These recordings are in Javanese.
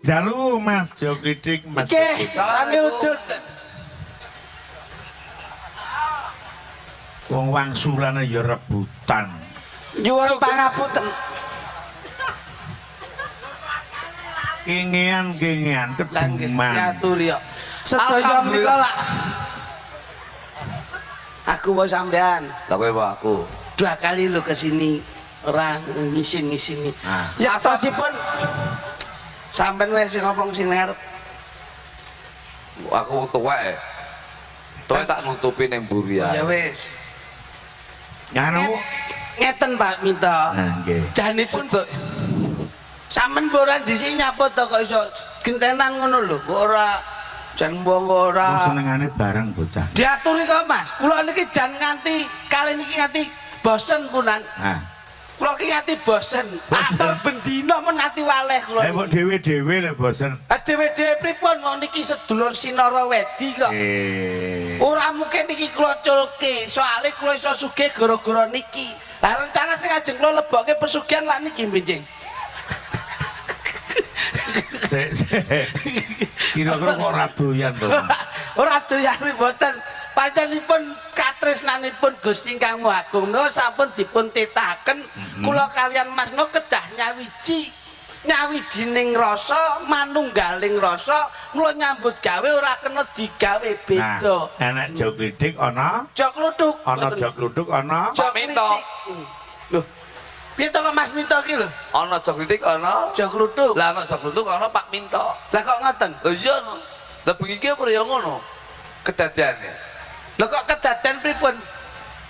dalu Mas Jokridik Mas. Salami wujud. Wong wangsulane ya rebutan. Nyuwun pangapunten. Kengean keduman. Nyaturi kok. Sedaya menika lak. Aku wae sampean. Lah kowe apa aku? 2 kali lo ke sini ora ngisin-ngisini. Ah. Ya asasipun sampean wis sing ngomong sing ngarep. Aku tuwek. Tuwek tak nutupi ning burian. Ya wis. Nganu. Ngeten Pak Minto. Nah, nggih. Janipun sampean boran dhisik nyapa to kok iso gentenan ngono lho. Kok ora jan wong ora. Wong senengane bareng bocah. Diaturi kok Mas. Kula niki jan nganti kali niki nganti bosen punan. Nah. Kula ki nganti bosen. Atur bendina men nganti waleh kula. Kok dhewe-dhewe lek bosen. Dhewe-dhewe pripun wong niki sedulur Sinara Wedi kok. Ora mungkin niki kula culke, soalé kula iso sugih gara-gara niki. Lah rencana sing ajeng kula lebokke pesugihan lak niki benjing. Kira-kira kok ora doyan to. Ora doyan mboten. Panjenenganipun katresnanipun Gusti Kang Agung menika sampun dipun titahaken kula kaliyan Mas No kedah nyawijining rasa manunggaling rasa mula nyambut gawe ora kena digawe beda. Nah, enek jok lidik ana Jok kluthuk. ana jok luduk ana Pak Minto. Lho. Piye to kok Mas Minto ki lho? Ana jok kritik ana. Jok kluthuk. Lah ana jok kritik ana Pak Minto. Lah kok ngoten? Lho iya no. Lah bengi iki apa ya ngono? Kedadiane. Lho kok kedaden pripun?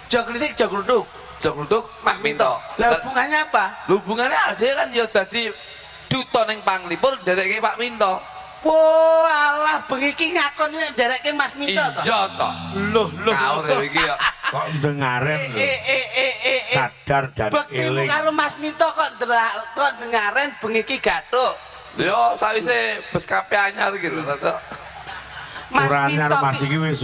Jok kritik jok kluthuk. Jok kritik Mas Minto. Lah hubungannya apa? Hubungannya ada kan ya dadi duta ning Panglipur ndereke Pak Minto. Wah, alah bengi iki ngakoni nek nderekke Mas Minto to. Iya to. Loh, Kaur iki ya. kok ndengaren lho. Sadar dan Bektimu eling. karo Mas Minto kok dengaren bengi iki gathuk. Yo sawise bes kape anyar gitu to. Mas Urane Minto Mas iki wis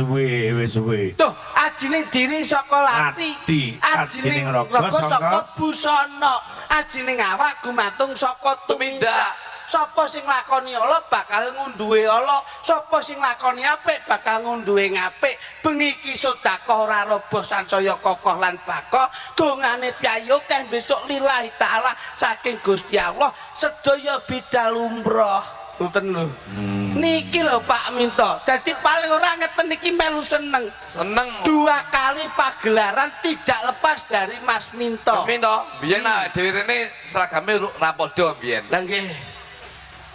suwe. Tuh, ajining diri saka lati, Ati, ajining ajining raga raga saka saka busana, ajining awak gumantung saka tumindak. Sapa sing lakoni Allah bakal ngunduhe Allah, sapa sing lakoni apik bakal ngunduhe ngapik. Bengi iki sedekah ora roboh sansaya kokoh lan bakoh. Dongane piyayu keh besok lillahi taala saking Gusti Allah sedaya bidal umroh. Ngoten lho. Niki lho Pak Minto. Dadi paling ora ngeten iki melu seneng. Seneng. 2 kali pagelaran tidak lepas dari Mas Minto. Mas Minto, biyen awake dhewe rene seragame ra padha biyen. Lah nggih.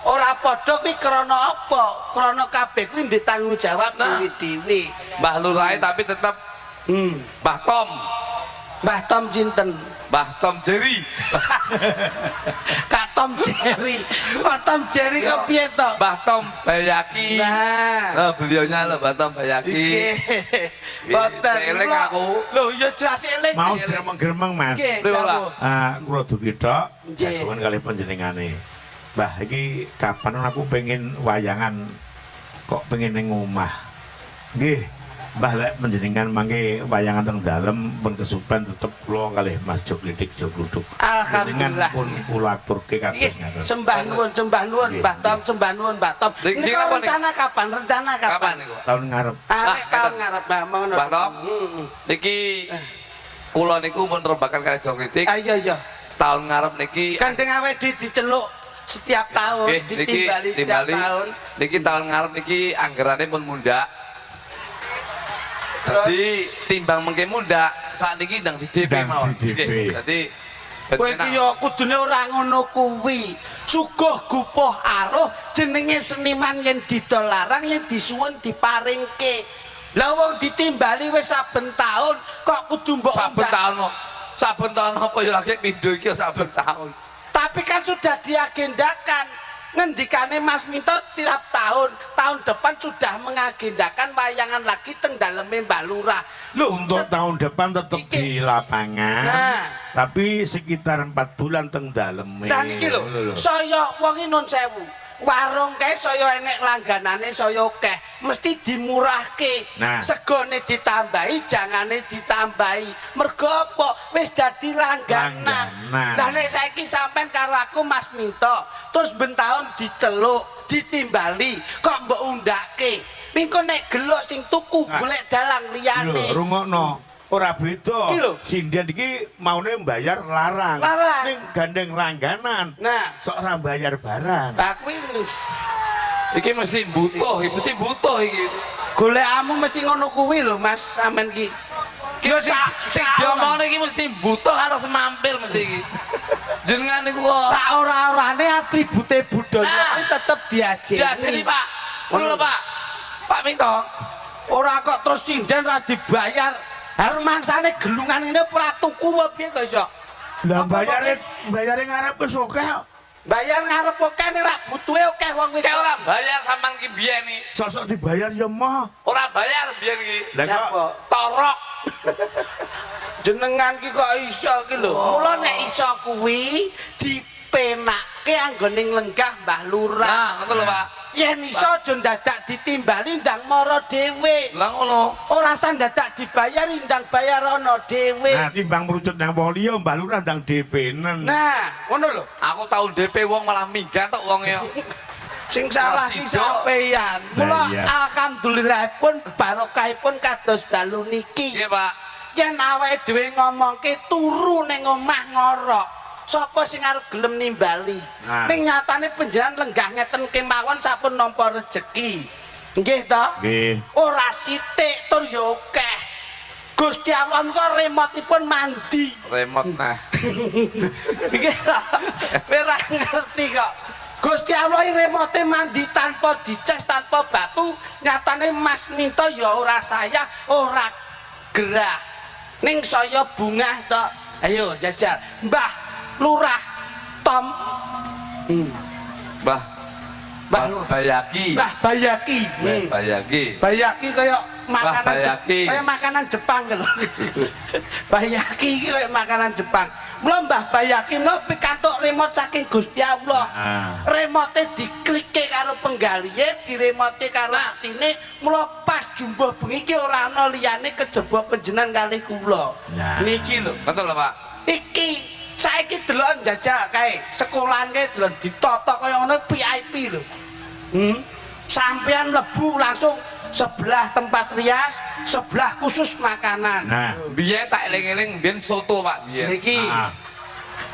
Ora padha kuwi krana apa? Krana kabeh kuwi ndek tanggung jawab dhewe-dhewe. Mbah Lurae tapi tetep Mbah Tom. Mbah Tom sinten? Mbah Tom Jerry. Kak Tom Jerry. Kok Tom Jerry kok piye to? Mbah Tom Bayaki. Nah. Beliaunya lho Mbah Tom Bayaki. Boten. Eling aku. Lho ya jelas eling. Mau gremeng-gremeng Mas. Nggih, Pripun, Pak? dawuh. Kula dugi tok Nggih. jagongan kali panjenengane. Mbah iki kapan aku pengen wayangan kok pengen ning omah. Nggih. Mbah lek panjenengan mangke wayangan teng dalem pun kesupen tetep kula kalih Mas Jok Lidik Jok Luduk. Alhamdulillah. Pun kula aturke kados Nggih, ngaten. sembah nuwun Mbah Tom, sembah nuwun Mbah Tom. Niki Niku napa, rencana kapan? Rencana Kapan kapan? niku? Tahun ngarep. Arek tahun ngarep Mbah ngono. Mbah Tom. Niki kula niku mun rembakan kali Jok Kritik. Iya iya. Tahun ngarep niki Gandeng awake diceluk setiap tahun, nggih niki ditimbali setiap timbali. tahun. Niki tahun ngarep niki anggarane pun mundak. Jadi timbang mengke mundak saat niki ndang di DP Ndang mawon. di DP. Nggih, Dadi Kowe iki ya kudune ora ngono kuwi. Suguh gupuh aruh jenenge seniman yen didolarang yen disuwun diparingke. Lah wong ditimbali wis saben taun kok kudu mbok saben undak. taun kok. Saben taun apa ya lagi pindho iki ya saben taun. Tapi kan sudah diagendakan. Ngendikane Mas Minto tiap tahun depan sudah mengagendakan wayangan lagi teng daleme Mbak Lurah. Lho, Untuk tahun depan tetap di lapangan. Nah. Tapi sekitar 4 bulan teng dalem. Dan iki lho, saya wong nun sewu. warung kae saya enek langganane saya akeh mesti dimurahke Nah. segone ditambahi jangane ditambahi mergo apa wis dadi langganan Langganan. lah nek saiki sampean karo aku Mas Minto terus ben taun diceluk ditimbali kok mbok undake mingko nek gelok sing tuku Nah. golek dalang liyane Lho, rungokno. Ora beda. Iki lho. Sindian iki maune mbayar larang. Larang. Ning gandeng langganan. nah Sok ora bayar barang. lah kuwi wis Iki mesti butuh iki. golekamu mesti ngono kuwi lho Mas sampean iki Ki sing diomongne iki mesti butuh karo semampir mesti iki. Jenengan niku kok saora-orane atribute budaya kuwi tetep diajeni. diajeni Pak. Ngono lho Pak. Pak Minto. Ora kok terus sinden ra dibayar. Harus mangsane gelungan ini ora tuku apa piye kok iso? Lah bayare ngarep wis akeh. Bayar ngarep akeh nek ra butuhe akeh wong kuwi. Kayak ora bayar sampean ki biyen iki. Sosok dibayar ya mah. Ora bayar biyen iki. Lah Ya, kok Pak. Torok. Jenengan ki kok iso ki lho. Mula nek iso kuwi dipenake anggoning lenggah Mbah Lurah. Nah, ngono lho Pak. Yen iso aja dadak ditimbali ndang mara dhewe. Lah ngono. Ora usah dadak dibayari ndang bayar ana dhewe. nah timbang merucut nang wong liya Mbah Lurah ndang DP-nen. Nah, ngono lho. Aku tau DP wong malah minggat tok wonge. Sing salah ki Sido. sampeyan. Nah, Mula iya. alhamdulillahipun barokahipun kados dalu niki. Nggih Pak. Yen awake dhewe ngomongke turu ning omah ngorok. Sapa sing arep gelem nimbali? Nah. Ning nyatane panjenengan lenggah ngeten kemawon sampun nampa rejeki. Nggih to? Nggih. Ora sithik tur ya akeh. Gusti Allah menika remotipun mandi. Remote nah. Iki ora ngerti kok. Gusti Allah iki remote mandi tanpa dicas tanpa batu, nyatane Mas Minto ya ora sayah, ora gerah. Ning saya bungah to. Ayo jajal. Mbah Lurah Tom. Mbah. Mbah Bayaki. Mbah Bayaki. Bayaki. Bayaki kaya makanan Bayaki. kaya makanan Jepang lho. Bayaki iki kaya makanan Jepang. Mula Mbah Bayaki menawa pikantuk remote saking Gusti Allah. Remote diklikke karo penggalihe, diremote karo atine, mula pas jumbo bengi iki ora ana liyane kejaba panjenengan kalih kula. Nah. Niki lho. Betul lho Pak. Iki saiki delok jajal kae, sekolahan kae delok ditata kaya ngono VIP lho. Sampeyan mlebu langsung sebelah tempat rias, sebelah khusus makanan. Nah. Biyen tak eling-eling biyen soto Pak biyen. Niki Ah.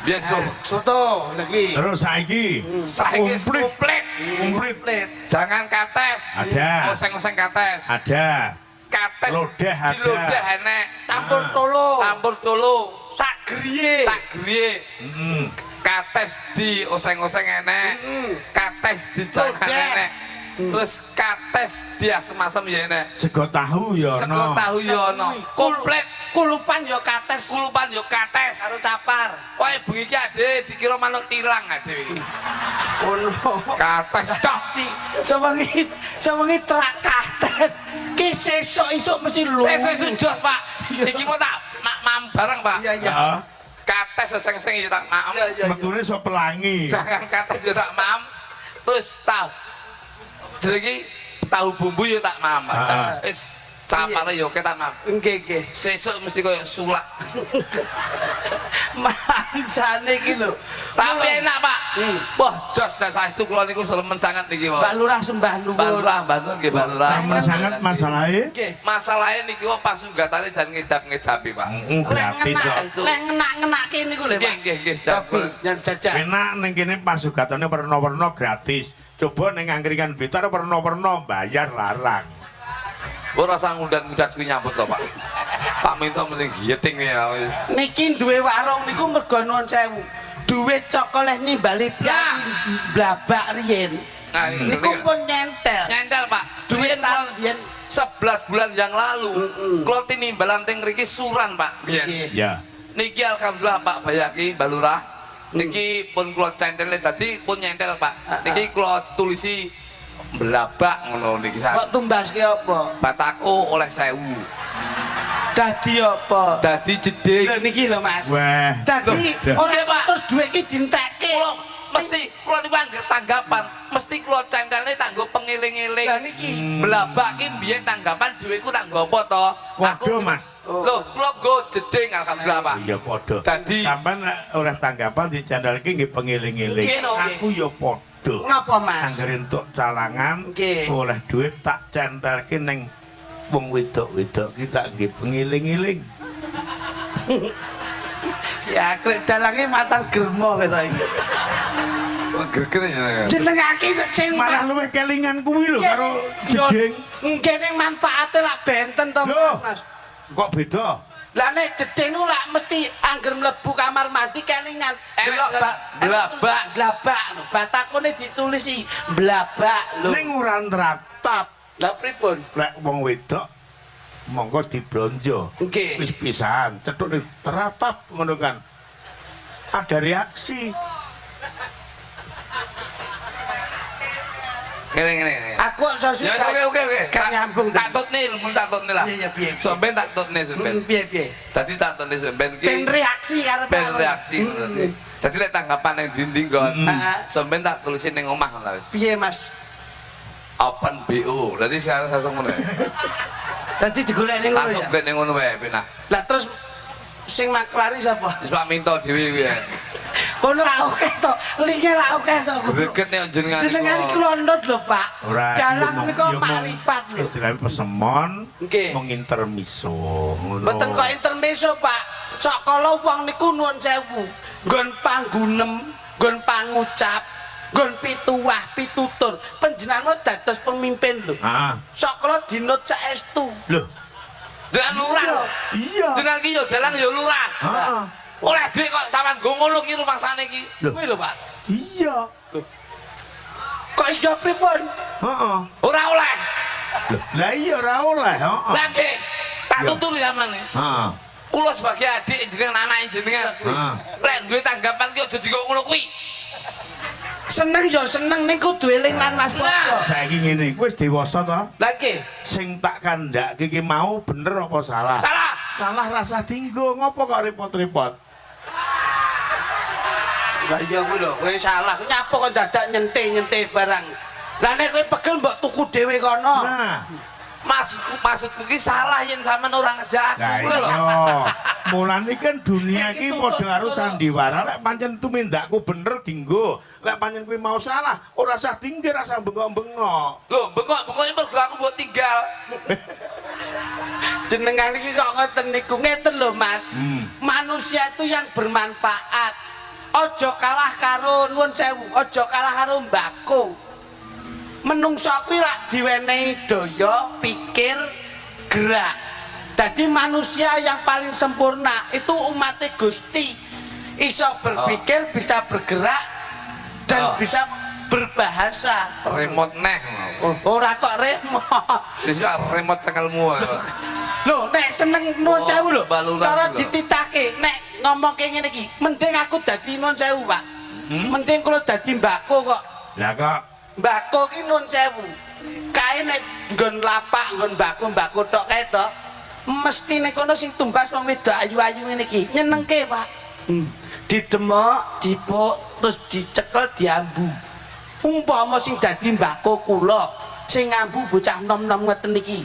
Biyen soto. soto niki. Terus saiki Saiki komplit. komplit. Komplit. Jangan kates. Ada. Oseng-oseng kates. Ada. Kates. Lodeh ada. Dilodeh enek. Campur tolo. Campur tulu. Sak griye. Tak griye. Heeh. Kates di oseng-oseng enek. Kates di jangan Lodeh. enek. Terus kates di asem-asem ya enek. Sego tahu ya Sego ono. tahu ya ono. Komplit. Kulupan ya kates Kulupan yo kates. karo capar. Wae bengi iki ade dikira manuk tilang ade iki. Ono. Kates tok. Sewengi telak kates. Ki sesuk-isuk mesti lho. Sesuk jos Pak. Iki mau tak mam bareng Pak. Iya iya. Heeh. Kates seseng-seng ya tak mam. Iya iya. Metune sok pelangi. Jangan kates ya tak mam. Terus tahu. Jadi tahu bumbu ya tak mam. Ah. Wis capare yo tak mam. Nggih nggih. Sesuk mesti koyo sulak. Mangsane iki lho. Tapi enak Pak. Wah, jos nek saestu kula niku selemen sangat niki Mbak Pak. Lurah sembah Mbak nuwun. Lurah, Mbak Lurah nggih Mbak Lurah. Aman sangat masalahe. Nggih. Masalahnya niki kok pas sunggatane jan ngedap-ngedapi Pak. Gratis kok. Lek ngenak-ngenakke niku lho, Nggih Pak. nggih nggih. Tapi yang jajal. Enak ning kene pasugatane werna-werna gratis. Coba ning angkringan Blitar werna-werna bayar larang. Ora usah ngundat-ngundat kuwi nyambut kok Pak. Pak Minto mending giyeting ya. Niki duwe warung niku mergo nuwun sewu. Duit cokoleh nimbali Ya. blabak riyen. Nah, Niku pun nyentel. nyentel Pak. Duit Duit tahun biyen 11 bulan yang lalu. Kalau tinimbalan teng mriki suran Pak. Biyen. nggih. Ya. Niki alhamdulillah Pak Bayaki Mbak Lurah. Niki pun kula centele dadi pun nyentel Pak. Niki kula tulisi blabak ngono niki Kok tumbaske apa? Bataku oleh 1000. Dadi apa? Dadi jeding. Lho niki lho Mas. Wah. Dadi Loh, ora Nggih, Pak. terus duit iki dientekke. Kula mesti kula niku anggere tanggapan, mesti kula centelne tak nggo pengiling-iling. Lah niki Blabak ki biyen tanggapan dhuwitku tak nggo apa to? Waduh, Mas. Lho, kula nggo jeding alhamdulillah, Pak. Ya padha. Dadi- sampean nek ora tanggapan dicandalke nggih pengiling-iling. Nggih, no, nggih. Aku ya padha. Napa, Mas? Anggere entuk calangan Nggih. oleh duit tak centelke ning wong wedok-wedok ki tak nggih pengiling-iling. Ya, krek dalange matan germo ketok iki. Greger ya. Jenengake sing Malah luwih kelingan kuwi lho Nggih, karo yo, jeding. nggih ning manfaate lak benten to, Loh. Mas. Kok beda? Lah nek jeding nu lak mesti angger mlebu kamar mandi kelingan. Elek kan, blabak. blabak. Batakone ditulisi blabak lho. Ning ora nratap. Lah pripun? Lek wong wedok monggo diblonjo. Nggih. Wis pisan, cethuk ning teratap ngono kan. Ada reaksi. Ngene. Aku sosi. Ya oke. Gak nyambung. Tak tutne ilmu tak tutne lah. Iya, piye. Sampeyan tak tutne sampeyan. Piye. Dadi tak tutne sampeyan ki. Ben reaksi karep Ben reaksi ngono dadi. Dadi lek tanggapan ning dinding kon. Heeh. Sampeyan tak tulisin ning omah ngono wis. Piye, Mas? Open BO. Dadi saya langsung ngono. Dadi digolek ning ngono Langsung ya. ben ning ngono wae penak. Lah terus sing maklari sapa? Wis Pak Minto dhewe kuwi. Kono ra oke to, linge ra oke to. Greget nek jenengan. Jenengan iki londot lho, Pak. Ora Dalang iya, niku iya, maripat lho. istilahnya pesemon Nggih. mung intermiso ngono. Mboten kok intermezzo, Pak. Sok kala wong niku nuwun sewu. Nggon panggunem, nggon pangucap, nggon pituwah, pitutur. Panjenengan dados pemimpin lho. Heeh. Sok kala dinut saestu. Lho, Dalang lurah lho. iya. Jenengan ki yo dalang yo lurah. Heeh. Oleh dhek kok sampean nggo ngono ki rumangsane ki. Lho. Kuwi lho, Pak. Iya. Kok iso pripun? Heeh. Ora oleh. Lho, lah iya ora oleh, heeh. Lah nggih. Tak Yo. tutur sampean. Heeh. Kula sebagai adik jenengan anak jenengan. Heeh. Lek duwe tanggapan ki aja dienggo ngono kuwi. Seneng ya seneng ning kudu eling lan Mas Podo. Saiki ngene, wis dewasa to? Lah nggih. Sing tak kandhake iki mau bener apa salah? Salah. Salah rasa dinggo, ngopo kok repot-repot? Lah iya kuwi lho, kowe salah. Nyapa kok dadak nyente-nyente barang. Lah nek kowe pegel mbok tuku dhewe kono. Nah, Maksudku ki salah yen sampean ora ngejak nah aku kuwi lho. iya. Mulane kan dunia iki padha karo sandiwara, lek pancen tumindakku bener dinggo. Lek pancen kuwi mau salah, ora usah tinggi, ora usah bengok-bengok. Lho, bengok-bengoknya mergo aku mbok tinggal. Jenengan iki kok ngoten niku ngeten lho Mas. Manusia itu yang bermanfaat. Ojo kalah karo nuwun sewu, ojo kalah karo mbako. Menungso kuwi lak diwenehi daya, pikir, gerak. Jadi manusia yang paling sempurna itu umat Gusti. Iso berpikir, bisa bergerak dan bisa berbahasa. Remote neh. Ora kok remote. Sisa remote cekelmu. Lho, nek seneng nuwun sewu lho. baluran Cara lho. dititake, nek ngomong kayak ngene iki, mending aku dadi nuwun sewu, Pak. Mending kula dadi mbako kok. Lah kok Mbako ki nuwun sewu. Kae nek nggon lapak, nggon mbako tok kae to. Mesti nek kono sing tumbas wong wedok ayu-ayu ngene iki, nyenengke, Pak. Didemok, dipuk, terus dicekel diambu. Umpama sing dadi mbako kula, sing ngambu bocah nom-nom ngeten iki.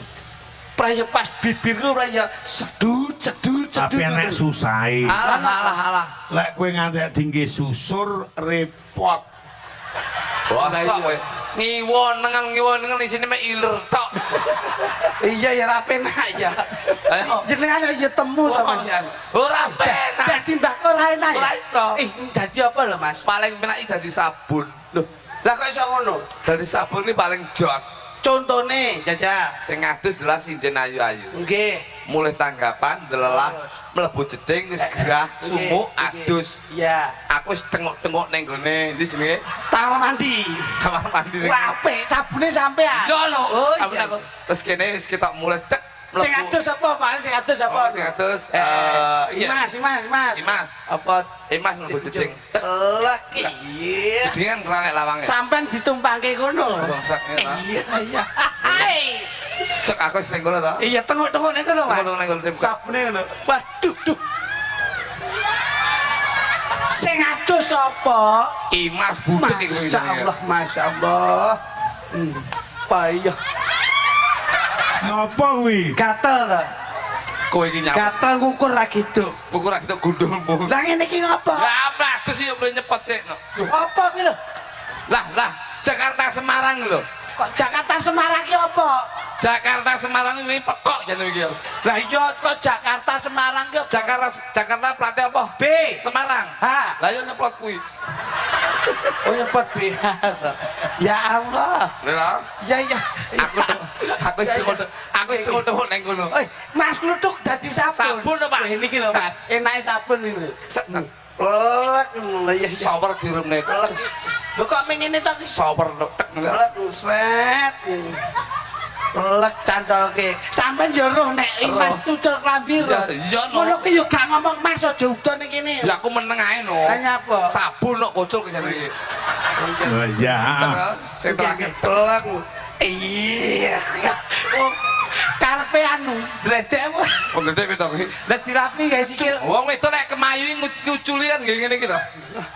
Praya pas bibir ku praya sedut. tapi enek susahe. Alah. Lek kowe nganti tinggi susur repot. Bosok kowe. Ngiwon-ngiwon isine mek iler tok. Iya ya ra penak ya. Ayo. Jenengan ya temu to Mas Yan. Ora penak. Dadi mbako ora enak ya. Ora iso. Dadi apa lho Mas? Paling penak iki dadi sabun. Lho, lah kok iso ngono? Dadi sabun iki paling jos. Contone, Jajah. Sing ngadus adalah sinden ayu-ayu. Nggih. Mulai tanggapan delelah mlebu jeding wis gerah sumuk adus. Iya. Aku wis tengok-tengok ning gone ndi jenenge? Kamar mandi. Kamar mandi. Wah, apik sabune sampean. Yo lho. Oh, Aku iya. terus kene wis ketok mulai cek Sing adus apa, Pak? Sing adus apa? Oh, sing adus iya. Imas. Imas. Apa? Imas mlebu jeding. Lah iya. Jeding kan ranek lawange. Sampean ditumpangke kono. Langsung sak ngene. Iya. Hai. Cek aku wis ning kono to. Iya, tengok-tengok ning kono, Mas. Tengok ning kono. Sabune ngono. Waduh, duh. Sing adus sapa? Imas budek iki Masya Allah, Masya Allah. Payah. Napa kuwi? Gatel ta? Kowe iki nyapa? Gatel ngukur ra gitu. Ukur iki gundulmu. Lah ngene iki ngapa? Ya apa terus yo nyepot sik. Apa ki lho? Lah, Jakarta Semarang lho. Kok Jakarta Semarang ki apa? Jakarta Semarang ini pekok jane iki. Lah iya kok Jakarta Semarang ki apa? Jakarta platnya apa? B. Semarang. Ha. Lah yo nyeplot kuwi. Oh nyepot B. Ya Allah. Lha Ya ya. aku tengok nang kono. Oi, Mas Kluthuk dadi sabun. Sabun to, Pak? Wah, niki lho Mas, enake sabun iki. Plek. Lek ya. Shower diremne. Lho kok mengene to ki? Shower tek. Lek sret. Lek cantolke. Sampeyan yo roh nek Mas tucul klambi. Ya, iya, no. Ngono ki yo gak ngomong Mas aja udan ning kene. Lah aku meneng ae no. Lah nyapa? Sabun kok kocul ke jane iki. Oh ya. Sing terakhir. Plek. Iya. Oh, karepe anu, dredek apa? Wong gede piye to iki? Lah dirapi guys sikil. Wong itu nek kemayu nguculi kan nggih ngene iki to.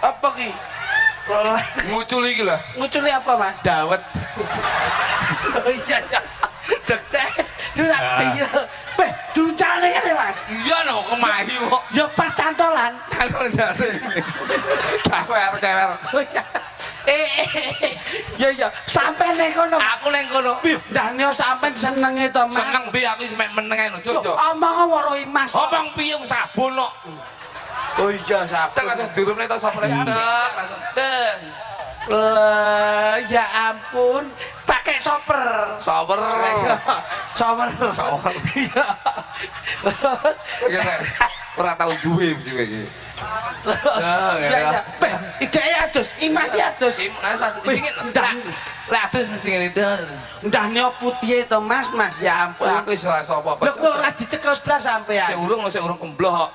Apa ki? Nguculi iki lho. Nguculi apa, Mas? Dawet. Oh iya iya. Dek. Lu nak iya. Beh, duncale kan ya, Mas? Iya no kemayu kok. Ya pas cantolan. Kalau ndase. Kewer. Oh iya. Ya ya, sampai ning kono. Aku neng kono. Ndane sampean senenge to, Mas. Seneng piye aku wis mek meneng ae no, Jojo. Omong weruhi Mas. Omong piye wong sabun kok. Oh iya, sabun. Tak langsung dirumne to sopre tek langsung tes. Ya ampun, pakai soper. Sober. Soper. Soper. Iya. Terus Iki nek ora tau duwe juga iki. ya. Ide adus, imas adus. Lah terus mesti ngene dah. Ndahne putih to, Mas, ya ampun. Aku wis ora sapa. Lho kok ora dicekel blas sampean. Sik urung kemblok.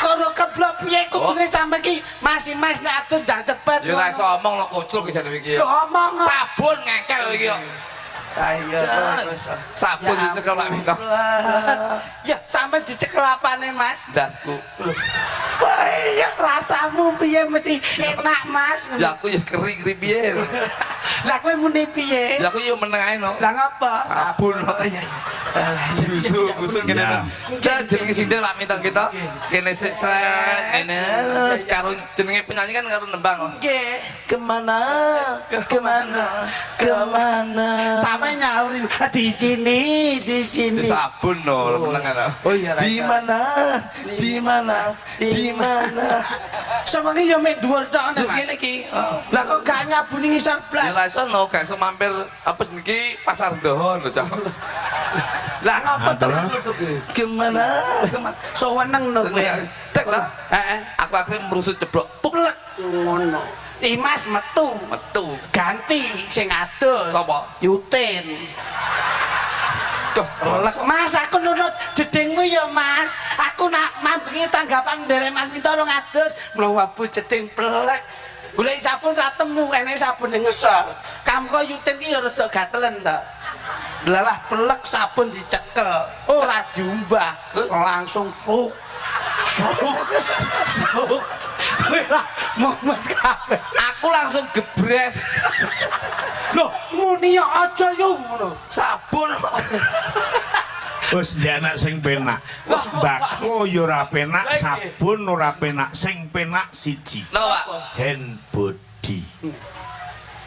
Kono keblok piye kudune sampe ki Mas nek adus ndang cepet. Ya ora iso omong lo kocul ki jane iki. Lho omong. Sabun ngengkel iki kok. Ayo terus. Sabun dicekel Pak Minto. Ya sampe dicekel apane, Mas? Dasku. Ya rasamu piye mesti enak, Mas. Ya aku ya keri-keri piye. Lah kowe muni piye? Ya aku yo meneng ae no. Lah ngapa? Sabun. Iya. Gusu kene to. Kita jenenge sinden Pak Minto kita. Kene sik sret kene wis karo jenenge penyanyi kan karo nembang. Nggih. Kemana? Sampai nyaurin di sini. Sabun no, meneng ana. Oh iya. Di mana? Semengi yo mek dhuwur tok Terus Mas. ngene iki. Lah kok gak nyabuni ngisor Ya blas? ra iso no, gak iso mampir apa niki pasar Dohon lho, Cak. Lah ngapa Nah, terus? Kemana? Seweneng no kowe. Tek lah. Heeh. Aku akhirnya merusut ceblok. Puplek ngono. Imas metu. Ganti sing adus. Sapa? Yutin. Duh, Lek Mas aku nunut jedingmu ya Mas. Aku nak mambengi tanggapan nderek Mas minta rong adus, mlaku jeding plek. Golek sabun ra temu, kene sabun ning ngesor. Kamu kok yutin ki ya rada gatelen to. Lalah plek sabun dicekel, ora diumbah, langsung fuk. Kowe lah momen kabeh. aku langsung gebres. Loh, muni ya aja yo ngono. Sabun. Wis ndek anak sing penak. Mbako yo ora penak, sabun ora penak, sing penak siji. Lho, Pak. Hand body.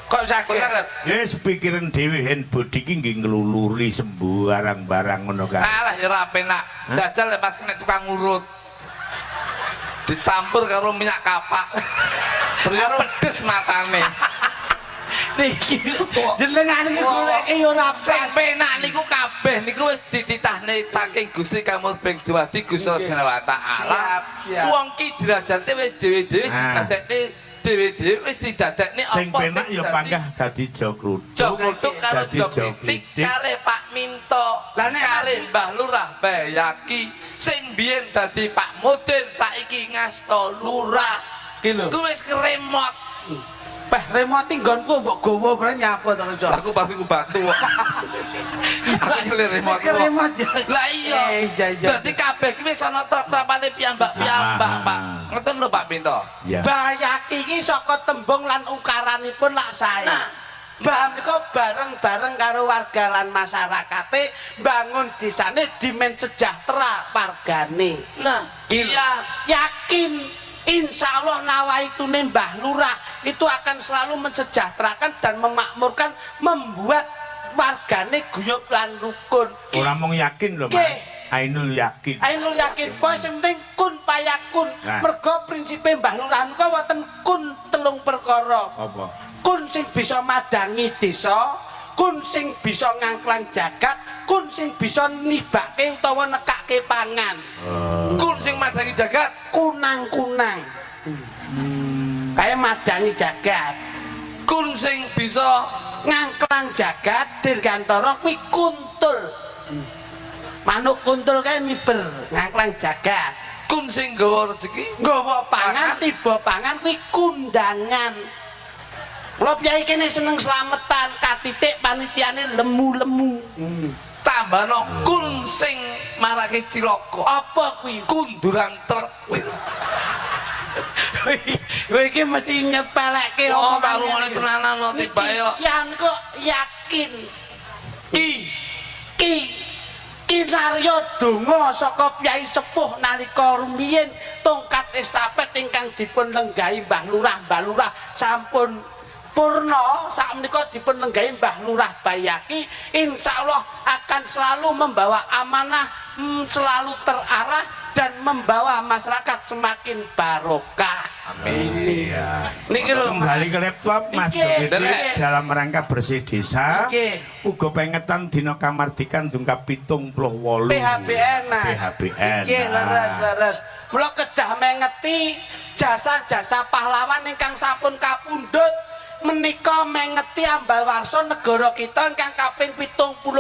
Kok sakit? Wis pikiran dhewe hand body ki nggih ngluluri sembarang-barang ngono kan. Alah ya ora penak. Jajal lek pas kena tukang urut. Dicampur karo minyak kapak. Terus pedes matane. Niki jenengan iki goleke ya ora Sing penak niku kabeh niku wis dititahne saking Gusti Kamurbeng Dewadi Gusti Subhanahu wa taala. Siap. Wong ki derajate wis dhewe-dhewe didadekne dhewe-dhewe wis didadekne apa Sing penak yo panggah dadi joglutuk. Joglutuk karo Dadi Joglutik kalih Pak Minto. Lah nek kalih Mbah Lurah Bayaki sing biyen dadi Pak Mudin saiki ngasto Lurah. Ki lho. Ku wis keremot. Peh remote nggonku mbok gowo kene nyapa to Cok. Aku pasti ku batu. Aku nyele remote. Remote ya. Lah iya. Iya. Dadi kabeh ki wis ana trap-trapane piyambak-piyambak, Pak. ngoten lho Pak Pinto. Ya. Bayaki iki saka tembung lan ukaranipun lak sae. Mbah menika bareng-bareng karo warga lan masyarakate bangun desane dimen sejahtera wargane. Nah, iya. Yakin insya Allah nawaitune Mbah Lurah itu akan selalu mensejahterakan dan memakmurkan, membuat wargane guyub lan rukun. Ora mung yakin lho, Mas. Nggih. Ainul yakin. Ainul yakin, pokoke sing penting kun payakun. Nah. Mergo prinsipe Mbah Lurah niku wonten kun telung perkara. Apa? Kun sing bisa madangi desa, kun sing bisa ngangklang jagat, kun sing bisa nibake utawa nekake pangan. Kun sing madangi jagat. Kunang-kunang. Kayak madangi jagat. Kun sing bisa Ngangklang jagat dirgantara kuwi kuntul. Manuk kuntul kae miber ngangklang jagat. kun sing nggawa rezeki. Nggawa pangan, tiba pangan kuwi kundangan. Kula piyai kene seneng slametan, katitik panitiane lemu-lemu. Tambahno kun sing marake cilaka. Apa kuwi? Kunduran truk. Kowe iki mesti nyepelekke Oh, tarungane tenanan lo tiba yo. Yan kok yakin. Ki Kinarya donga saka Pyai Sepuh nalika rumiyin tongkat estafet ingkang dipun lenggahi Mbah Lurah sampun purna sakmenika dipun lenggahi Mbah Lurah Bayaki, insyaallah akan selalu membawa amanah, selalu terarah dan membawa masyarakat semakin barokah. Amin. Niki lho Kembali ke laptop Mas Nggih, Jogi nggih. dalam rangka bersih desa. Nggih. Uga pengetan dina kamardikan dungkap 78. PHBN Mas. PHBN. Nggih, leres. Mula kedah mengeti jasa-jasa pahlawan ingkang sampun kapundhut menika mengeti ambal warsa negara kita ingkang kaping 78.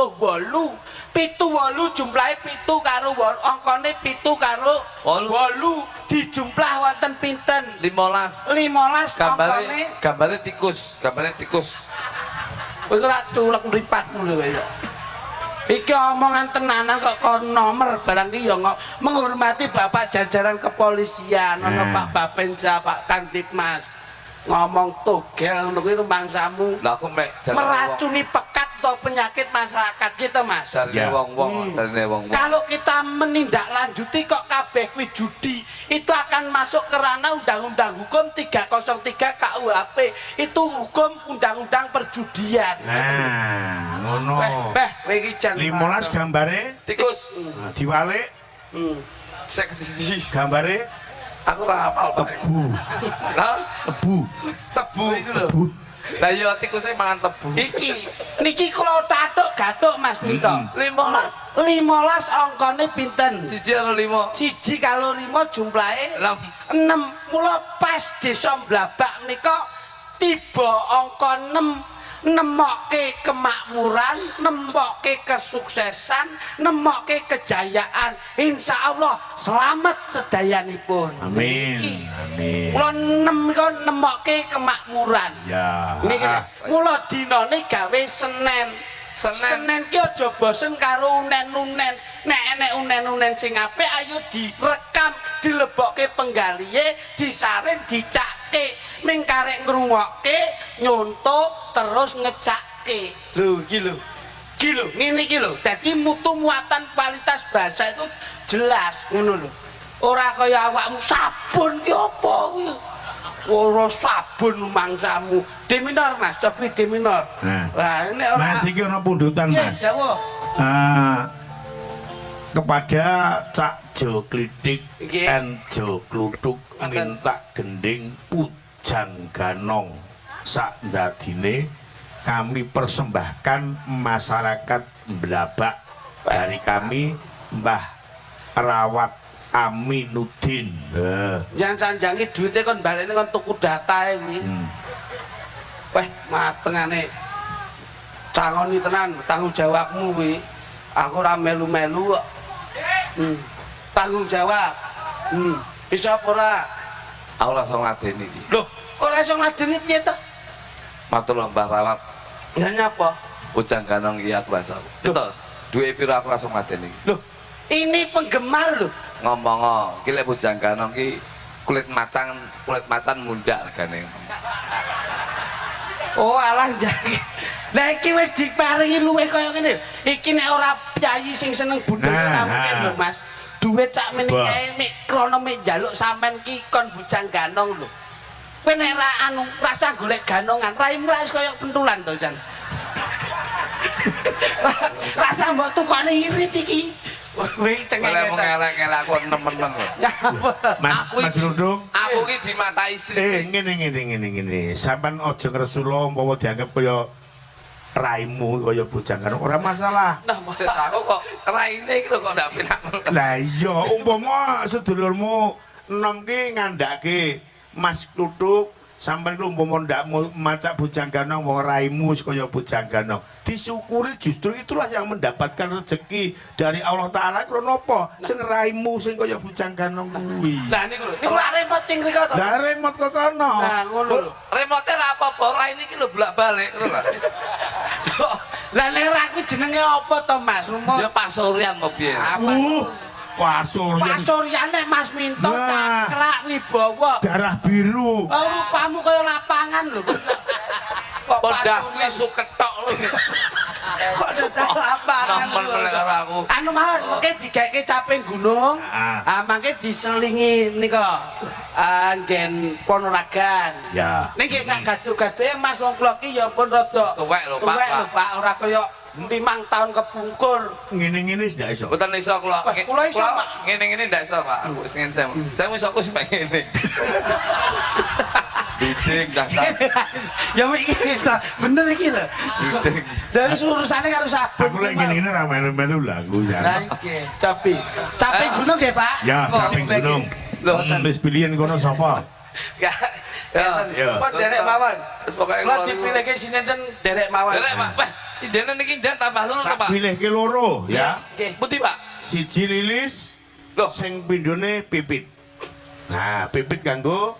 78 jumlahe 7 karo angkane 7 karo 8 dijumlah wonten pinten? 15. 15 angkane. Gambare tikus. Kowe kok culek mripatmu lho ya. Iki omongan tenanan kok kon nomor barang iki ya menghormati Bapak jajaran kepolisian, ana Pak Bapensa, Pak Kantipmas. Ngomong togel ngono kuwi rumangsamu. Lah aku mek Meracuni pekat atau penyakit masyarakat kita, Mas. jarine wong-wong, jarine wong-wong. Kalau kita menindaklanjuti kok kabeh kuwi judi, itu akan masuk ke ranah Undang-Undang Hukum 303 KUHP. Itu hukum undang-undang perjudian. Nah, ngono. Kowe iki jan 15 gambare Tikus. nah, diwalik Seksi. gambare Aku ora hafal, Pak. tebu. Lah, Tebu. tebu iku lho. Tebu. Lah iya tikusnya mangan tebu. Niki kula tatuk-gatuk Mas Minto. 15. 15 angkane pinten? Siji karo 5. Siji kali 5 jumlahe 6. 6. Mula pas desa Blabak menika tiba angka 6, nemokke kemakmuran, nemokke kesuksesan, nemokke kejayaan. Insyaallah selamat sedayanipun. Amin. Niki. Amin. Mula 6 iku nemokke kemakmuran. Ya. Niki mula dinane gawe Senin. Senin. Senin ki aja bosen karo unen-unen. Nek enek unen-unen sing apik ayo direkam, dilebokke penggalihe, disaring, dicakke, ming karek ngrungokke, nyonto terus ngecakke. Lho iki lho. Iki lho, ngene iki lho. Dadi mutu muatan kualitas bahasa itu jelas ngono lho. Ora kaya awakmu sabun ki apa kuwi. Ora sabun mangsamu. D minor Mas, cobi D minor. Nah. Wah, ini ora. Mas iki ana pundutan Nggih, Mas. jawab. Kepada Cak Jo Klitik Nggih. and Jo Kluthuk minta gending pujan ganong sak dadine kami persembahkan masyarakat Blabak dari kami Mbah Rawat Aminuddin. Jangan sanjangi duitnya kon balene kon tuku data kuwi. Weh, matengane. Cangoni tenan tanggung jawabmu kuwi. Aku ora melu-melu kok. Tanggung jawab. Bisa apa ora? Aku langsung ngadeni iki. Loh, ora iso ngladeni piye to? Matur Mbah Rawat. Ya nyapa? Ujang ganong iki aku rasa. Itu duwe pira aku langsung ngadeni iki. Loh, ini penggemar loh. Ngomong iki lek ujang ganong iki kulit macan mundak regane. Oh alah jane. Lah iki wis diparingi luwih kaya ngene. Iki nek ora pyayi sing seneng budaya ora mungkin lho Mas. Duit sak menikae mek krana mek njaluk sampean ki kon bujang ganong lho. Kowe nek ra anu rasa golek ganongan, raimu wis kaya pentulan to Jan. Rasa mbok tukane irit iki. Kowe cengeng. Oleh mengelek-elek aku nemen-nemen lho. Mas Rundung. Aku ki di mata istri. Ngene. Sampeyan aja ngresula umpama dianggap kaya raimu kaya bujang kan ora masalah. Nah, Maksud aku kok raine iki lho kok ndak penak. Lah iya umpama sedulurmu enom ki ngandhake Mas Kluthuk sampeyan ku umpama ndak macak bujang ganong wong raimu wis kaya bujang ganong. Disyukuri justru itulah yang mendapatkan rezeki dari Allah Taala krana apa? Sing raimu sing kaya bujang ganong kuwi. Lah niku lho. Niku lak repot ing mriko to. Lah remote kok kono. Nah, ngono lho. Remote ra apa-apa, raine iki lho bolak-balik ngono lho. Lah nek ra kuwi jenenge apa to Mas? Rumo. Ya pasurian mau piye? Pasuryan Pasuryan nek Mas Minto Nah. cakrak wibawa. darah biru. Oh, rupamu kaya lapangan lho. Kok Pondas pasuryan? isu ketok lho. Kok dadak lapangan. Nemen lho. meneh karo aku. Anu mawon mengke digeke caping gunung. Mangke diselingi nika nggen Ponorogan. Ya. Niki sak gadu-gaduhe Mas wong kula ki ya pun rada Tuwek lho, Pak. tuwek lho, Pak. Ora kaya 5 tahun kepungkur. Ngene-ngene wis ndak iso. Mboten iso kula. Wah, kula iso, Pak. Ngene-ngene ndak iso, Pak. Aku wis ngene saya. Saya wis aku sing ngene. Duding dasar. Ya iki to, bener iki lho. Duding. Dari urusane karo sabun. Aku lek ngene-ngene ra melu-melu lagu Lah ya. iki, capi. Capi gunung nggih, Pak? Ya, Kok caping lagi? gunung. Loh. Wis pilihan kono sapa? Ya. Ya. Kok derek mawon. Wis pokoke Kalau kula niku. dipilihke sinten derek mawon. Derek, Pak. Wah, si Denen iki ndak tambah loro to, Tak Pak? pilihke loro ya. Nggih. Putih, Pak. Siji lilis Loh, sing pindhone pipit. Nah, pipit kanggo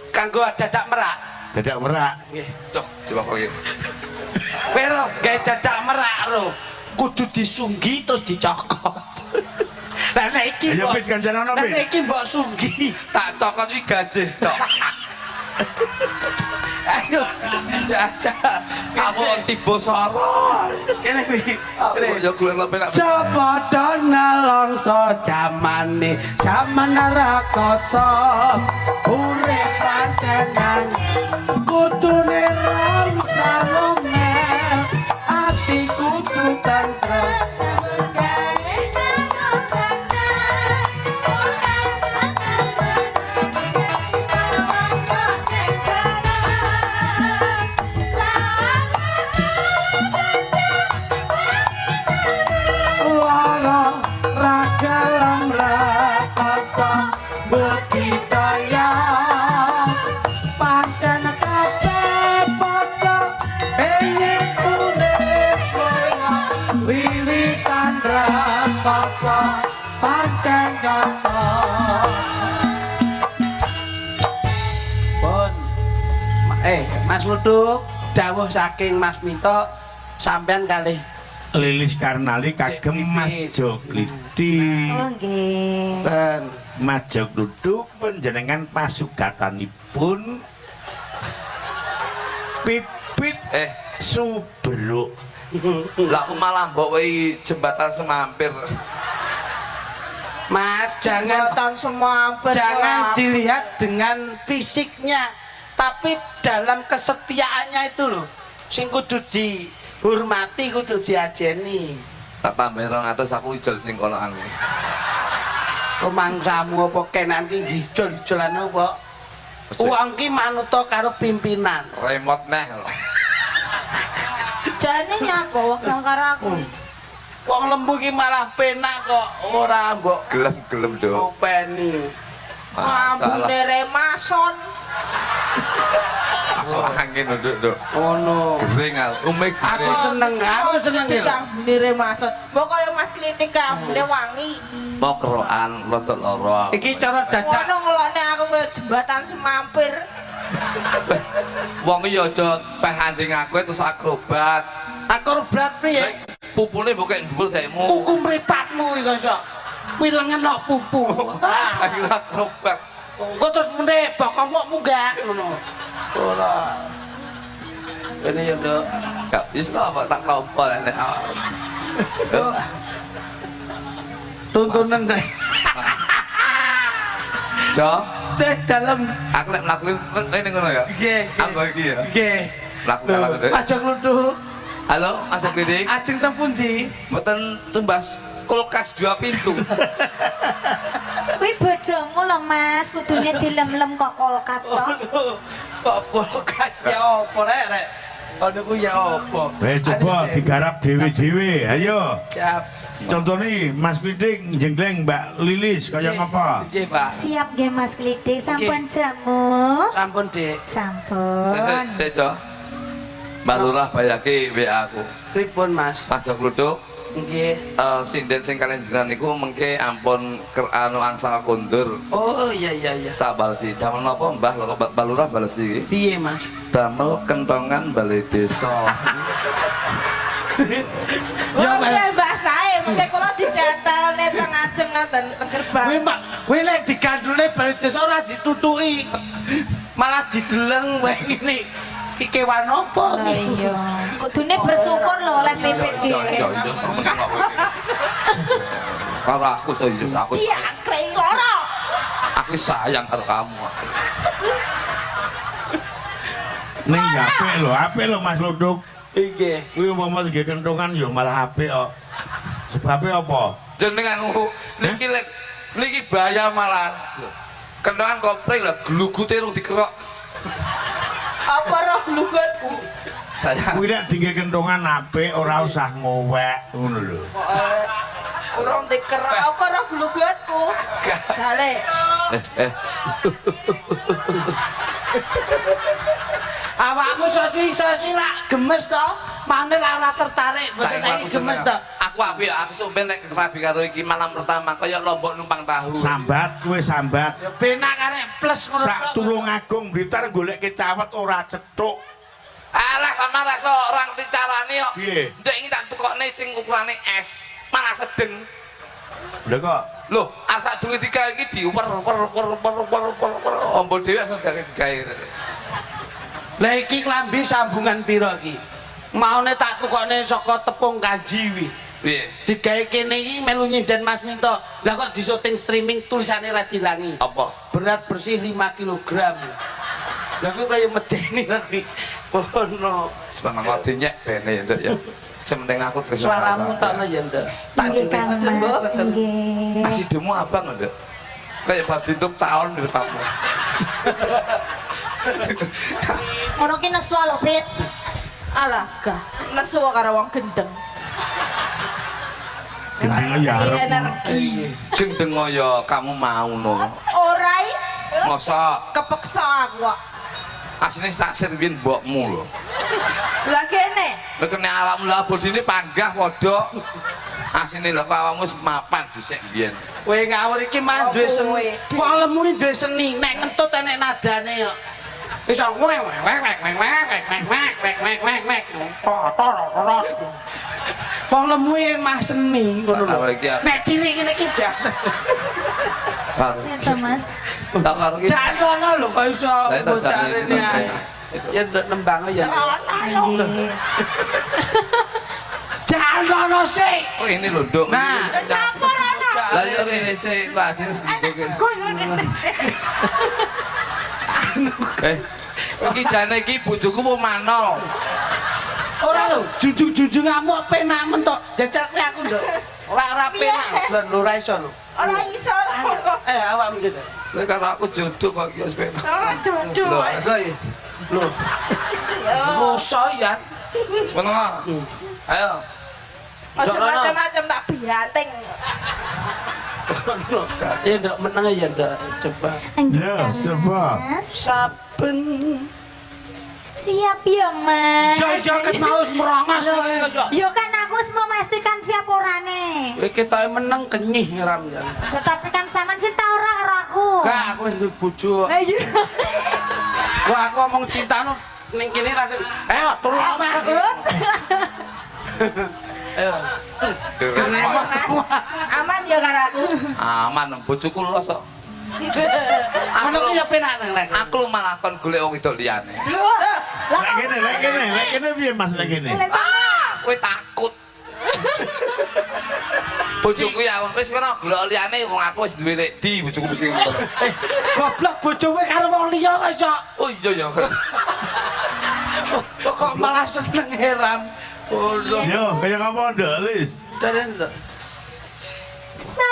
Kanggo dadak merak. dadak merak. Nggih. cok, coba kok iki. Pero gawe dadak merak ro. Kudu disunggi terus dicokot. Lah nek iki Ayo mbok- pit kancana ono lah pit. nek iki mbok sunggi. Tak cokot iki gajih, cok. Ayo. Jaja. Aku tiba soro. Kene iki. Aku yo keluar lempe nak. Coba nalongso jamane jaman rakoso urip panjenengan kudune rasa ngomel ati kudu tentrem lara ragalam rakoso bukti daya pancen kabeh padha pengen urip kaya wiwitan rakoso pancen nyata pun Mas Luduk dawuh saking Mas Minto sampean kalih Lilis Karnali kagem Mas Jogliti. Oh nggih. ten Mas Jogluduk panjenengan pasugatanipun pipit subruk. Lah aku malah mbok wei jembatan semampir. Mas jangan Jembatan semua jangan dilihat dengan fisiknya tapi dalam kesetiaannya itu loh sing kudu dihormati kudu diajeni Tak tambah 200 aku ijol sing kono anu. rumangsamu apa kenan ki hijol-hijolan apa uang ki manuta karo pimpinan Remote neh lho. Jane nyapa wong karo aku. wong lembu ki malah penak kok ora mbok Gelem-gelem do. openi Masalah. Ambune remason. Masuk angin nduk. ngono Gering al. Umik aku seneng Jadi lho. ambune remason. Mbok kaya Mas Klinik ambune wangi. mau kerokan rada lara. iki cara dadak Ngono ngelokne aku kaya jembatan semampir. Wong iki aja peh anding aku terus akrobat. akrobat piye Pupune mbok kek dhuwur saikmu. kuku mripatmu iki kok wilengan lok pupu Ayo akrobat. Engko terus mene bokomu munggah ngono. Ora. Ini ya, Nduk. Gak bisa apa tak tompol nek. Tuntunan nek. Jo, Teh dalem. aku nek mlaku ini ngono ya. Nggih. Aku iki ya. Nggih. Mlaku dalan Dek. Aja ngluthuk. Halo, Mas Klinik. Ajeng teng pundi? Mboten tumbas kulkas 2 pintu. Kuwi bojomu lho Mas, kudune dilem-lem kok kulkas to. Kok kulkas ya apa rek? Ono ku ya apa? Coba digarap dhewe-dhewe. Ayo. Siap. Contohnya Mas Pidik jengleng Mbak Lilis kaya ngapa? Nggih, Pak. Siap nggih Mas Klidik, sampun jamu. Sampun, Dik. Sampun. Jo. Mbak Lurah bayake WA aku. Pripun, Mas? Mas Gluduk, Nggih. sinden sing kalian jenengan niku mengke ampun anu angsal kondur. Oh, iya. Sak balesi. Damel napa Mbah lho Mbak Lurah balesi iki? Piye, Mas? Damel kentongan balai desa. Ya, Oh, Mas. ya mbak saya, mungkin kalau dicetelne teng ajeng ngoten teng gerbang. Kuwi, Pak, kuwi nek digandule bali desa ora ditutuki. Malah dideleng wae ngene. Iki kewan apa Lah iki? iya. Kudune bersyukur lho oleh pipit ki. Yo sampeyan ngapa iki? Kalau aku tuh aku Iya, krei loro. aku sayang karo kamu. Ning apik lho Mas Luduk. Nggih. Kuwi umpama nggih kentongan ya malah apik kok. Sebabe apa? Jenenganku niki lek niki bahaya malah. Kentongan kopling lah glugute rung dikerok. Apa roh glugutku? Sayang. Kuwi nek nggih kentongan apik ora usah ngowek ngono lho. Urung dikerok apa roh glugutku? Jale. Awakmu sosi lak gemes to? Mane ora tertarik, basa saiki gemes to. Aku apik aku sampe nek kerabi karo iki malam pertama kaya lombok numpang tahu. Sambat kuwi sambat. Ya penak karek plus ngono. Sak Tulungagung Blitar goleke cawet ora cethuk. Alah sama rasa orang dicarani kok. Piye? Ndek iki tak tukokne sing ukurane es. Malah sedeng. Lha kok Loh, asak duwe digawe iki diuper ombo dhewe asal gak digawe. Lah iki klambi sambungan pira iki? Maune tak tukokne saka tepung kanji wi. Piye? Digawe kene iki melu nyinden Mas Minto. Lah kok di syuting streaming tulisane ra dilangi. Apa? Berat bersih 5 kg. Lah kuwi kaya medeni ra kuwi. Ono. Sebenarnya ngerti nyek bene ya Nduk ya. Sementing aku terus Suaramu tak ya Nduk. Tak Nggih Kang Mas, nggih. Masih demu abang Nduk. Kayak bar ditutup tahun di depanmu. Ngono ki nesu lho, Pit. Alah, gak. Nesu karo wong gendeng. gendenge ya arep. Energi. Gendeng ya kamu mau no. Ora i. Masa Kepeksa aku kok. asline tak sirwin mbokmu lho. Lah kene. Lha kene awakmu lha bodine panggah padha. Asline lho kok awakmu wis mapan dhisik biyen. Kowe ngawur iki mah duwe seni. Kowe. Wong lemu iki duwe seni, nek ngentut enek nadane kok. Iso wek. Wong lemu iki mah seni ngono lho. Karo iki Nek cilik ngene iki biasa. karo Neta Mas. tak karo iki. Janono lho kok iso Lah, tak bocahne jane ae. Ya nembang ya. Nggih. Janono sik. Oh ini lho Nduk. Nah, Campur ana. Lah yo rene sik kok adil sedikit. Iki jane iki bojoku mau manol. ora lho, junjung-junjunganmu penak mentok. Jajal kowe aku nduk. Ora penak. Lho ora iso lho. Ora iso. Awakmu gitu. Lha karo aku jodoh kok iki wis penak. Oh, jodoh. Lho, Lho. Roso ya. ngono. Ayo. Aja macam-macam tak bianting. Ya ndak menang ya ndak coba. Nggih, Ya, Kang coba. Mas. Saben Siap ya, Mas. ya ket mau merongos kok. Yo kan aku wis memastikan siap orane. Kowe ketoke menang kenyih ram ya. Tetapi kan sampean cinta ora karo aku. Gak aku wis duwe bojo. Lah iya. Wah aku ngomong cinta nu ning kene langsung ayo turu omah. Ayo. Kene Aman ya karo aku. Aman bojoku lolos kok. Ngono ku ya penak nang lek. Aku malah kon golek wong wedok liyane. Lek kene piye Mas lek kene? Kowe takut. Bojoku ya wis kono golek liyane wong aku wis duwe lek di bojoku mesti ngono. Goblok bojowe karo wong liya kok iso. Oh iya ya. Kok malah seneng heran. Oh, Yo, kaya ngapa ndak, Lis? Daren lho. Saben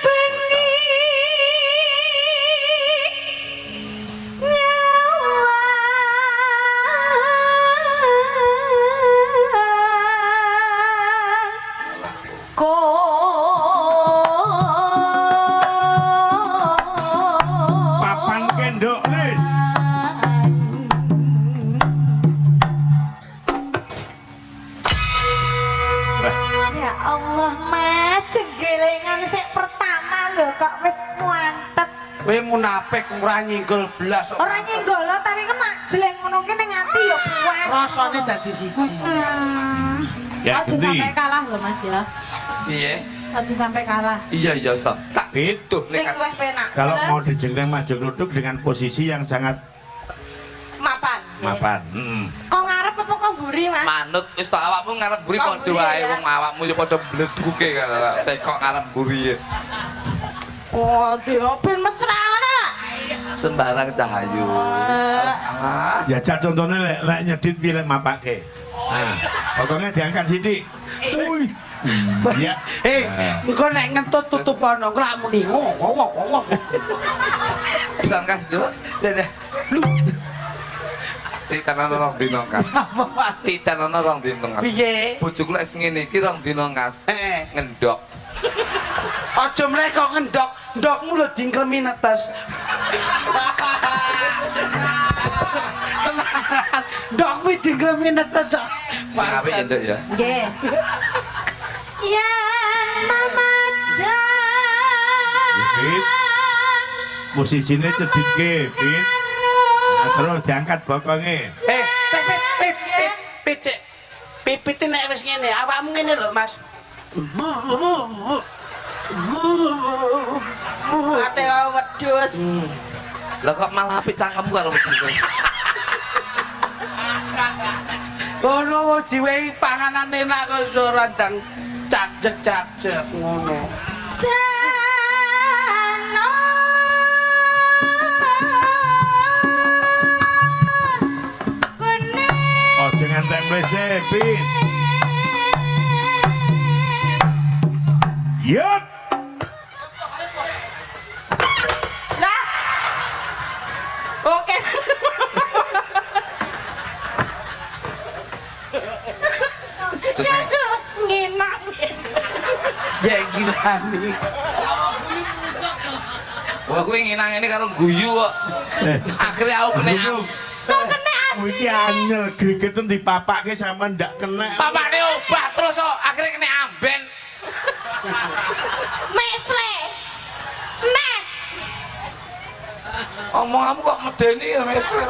bengi nyawa Papan kendok, Lis. Ya Allah Mas, jenggelengan sik pertama lho kok wis mantep. Kowe munafik ora nyinggol blas. Ora nyenggol tapi kan mak jeleng ngono ki ning ati ya puas. Rasane dadi siji. Ya, Aja Gendi. sampai kalah loh Mas ya. Piye? Aja sampai kalah. Iya iya stop. Tak Pit. tuh Sing nek luwih penak. Kalau mau dijengkleng maju kluduk dengan posisi yang sangat Mapan. mapan. Kok ngarep apa kok buri Mas? manut wis tok awakmu ngarep buri Kok padha buri, wae ya? wong awakmu ya padha bleduke kan tekok ngarep buri. Oh, dia ben mesra ngono lah. Sembarang cahayu. Ah, Ya cak contohnya lek nyedit piye lek mapake. Nah, pokoknya diangkat sithik. Wih. Ya. Engko nek ngentut tutup ana kok muni. pisan kas yo. Lu Titan ana rong dino kas. apa Pak? Titan ana rong dino kas. Piye? Bojoku lek ngene iki rong dino kas. Heeh. Ngendok. Aja mlek kok ngendok, ndokmu lho dingkremi netes. Ndokmu dingkremi netes. Sing apik ya, Nduk ya. Nggih. Yang mamajan Pit. Posisine cedhitke, Pit. Nah, terus diangkat bokonge. Cek pit cek. Pipit nek wis ngene, awakmu ngene lho, Mas. Ate kaya wedhus. Lah kok malah apik cangkemmu karo bojoku. Ngono diwehi panganan enak kok iso randang cakjek ngono. Jano kene Oh, jangan templese, Pit. Yup. Lah. Oke. Terus Ngenak. Ya gila nih. wah kuwi nginang ini karo guyu kok. Akhirnya aku kena kok kene Iki anyel gregeten dipapake sama ndak kena. papane obat terus kok akhirnya kena amben. mesle. Nek Omonganmu kok medeni ya mesle.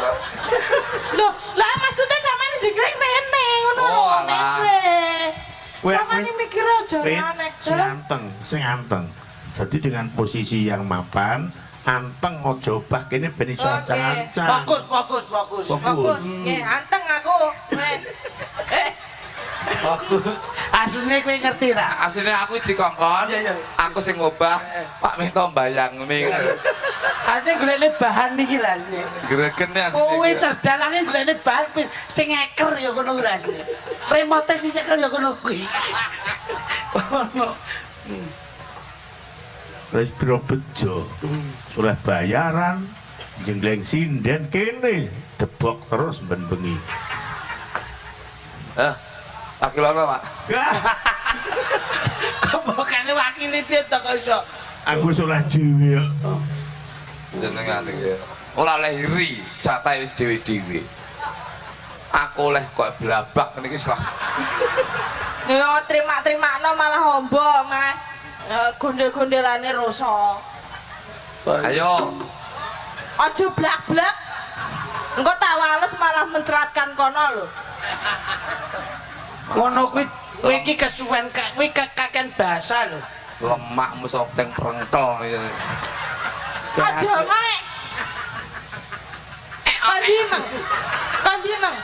Loh, lah maksudnya sampean digreng rene ngono lho, Oh, alah. mesre. Kowe Sampeyan mikir aja Pit, aneh. sing anteng. Jadi dengan posisi yang mapan, anteng ojo bah kene ben iso Oke. ancang-ancang. Bagus. Bagus. Nggih, anteng aku. Wes. Wes. Bagus. Asline kowe ngerti ra? Aslinya aku dikongkon, Iya. aku sing ngobah, Pak minta bayang nih. Ate golekne bahan iki lho asline. Gregene Kowe aslinya. terdalange golekne bahan sing eker ya kono kuwi asline. Remote sing nyekel ya kono kuwi. Wis piro bejo. Oleh bayaran jengleng sinden kene debok terus ben bengi. Pak Kilono, Pak. Kebokane wakile piye to kok iso. Aku salah dhewe. Jenengane iki. Ora oleh iri, jatah wis dhewe-dhewe. Aku oleh kok blabak niki salah. Yo terima-termakno malah hombo, Mas. Gondel-gondelane rasa. Ayo, Aja blak-blak. Engko tak wales malah menceratkan kono lho. Ngono kuwi iki kesuwen kowe kakean bahasa lho. lemak musoteng prengkel gitu. Aja mek. Kondi mang. Kondi mang.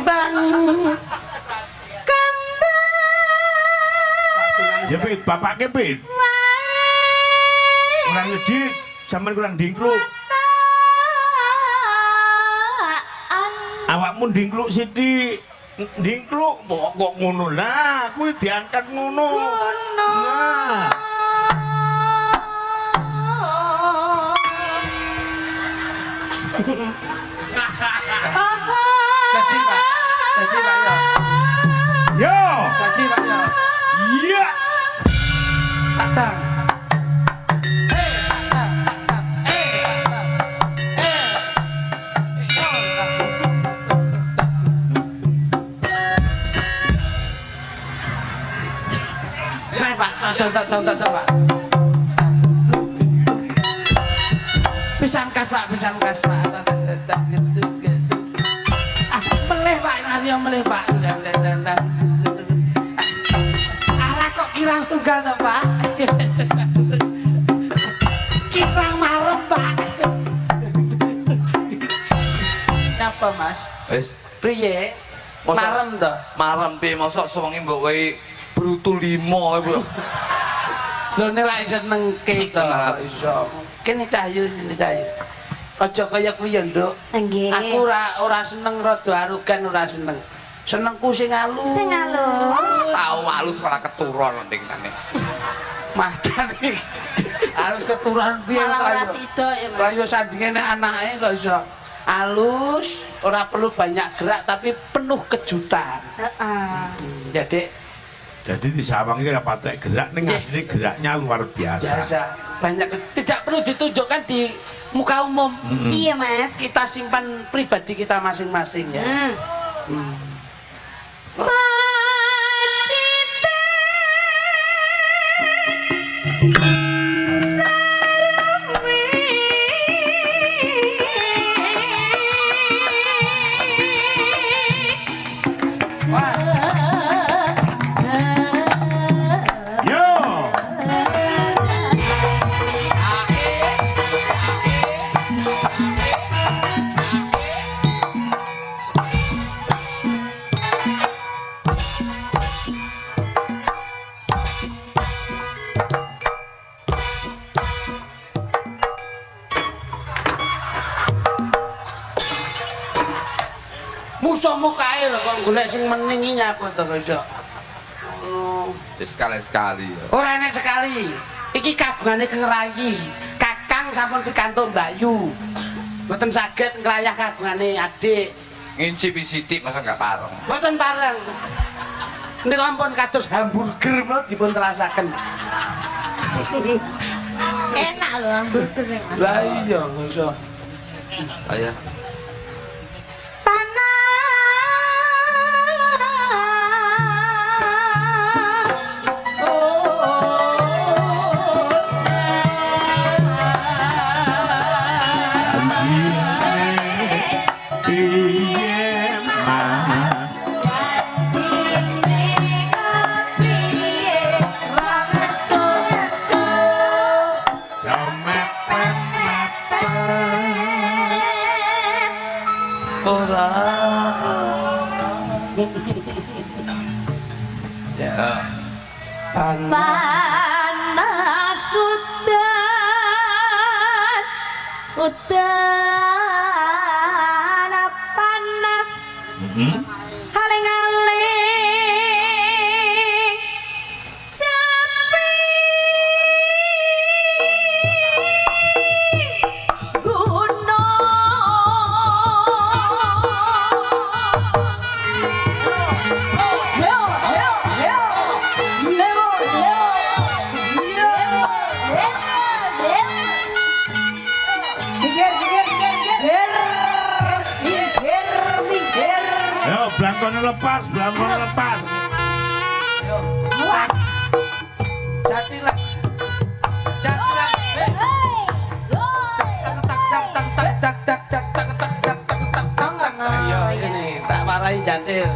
Bang. Ya Pit, bapaknya Pit. Kurang ngedit, sampean kurang dingkluk. Awakmu dingkluk sithik. Dingkluk kok ngono lah, kuwi diangkat ngono. Nah. Dadi Pak. Dadi Pak ya. Yo. Dadi Pak ya. Iya. Tatang. Nah, Pak, contoh, Pak. Pisan kas, Pak. Meleh, Pak, Mario meleh, Pak. Alah kok kirang setunggal toh, Pak? Kirang marem, Pak. Apa, Mas? Wis, Priye? Mosok- Marem toh? marem piye mosok suwengi mbok wae brutu 5 iku. Lho nek lak senengke to Seneng. iso. Kene Cahyu, sini Cahyu. Aja kaya kuwi ya, Nduk. Nggih. Aku ora seneng rada arugan, ora seneng. Senengku sing alus. Sing halus. Tau alus ora keturon tingkane. Makane harus keturunan piye Malah ora Rayo? sida ya, Mas. Rayo sandingane anake kok iso alus, ora perlu banyak gerak tapi penuh kejutan. Heeh. Jadi Jadi di Sawang ini patek gerak, ning asline geraknya luar biasa. biasa banyak tidak perlu ditunjukkan di muka umum. Iya, Mas. Kita simpan pribadi kita masing-masing ya. Yo. Musuhmu kae lho kok golek sing meningi nyapa to kok iso. Wis sekali-sekali ya. Ora enek sekali. Iki kagungane Kang Rayi. Kakang sampun pikantuk Mbak Yu. Mboten saged ngrayah kagungane adik. Ngincipi sithik masa enggak pareng. Mboten pareng. Nika ampun kados hamburger menawa dipun terasaken. Enak lho hamburger ning. Lah iya iso. Ayo. Piye mas Ora. Ya. Panas sudan panas aling-aling capi Yo, blangkone lepas, blangkone lepas. Jatilah. Jatilah. Tak tak. Ayo ini tak marahi jantil.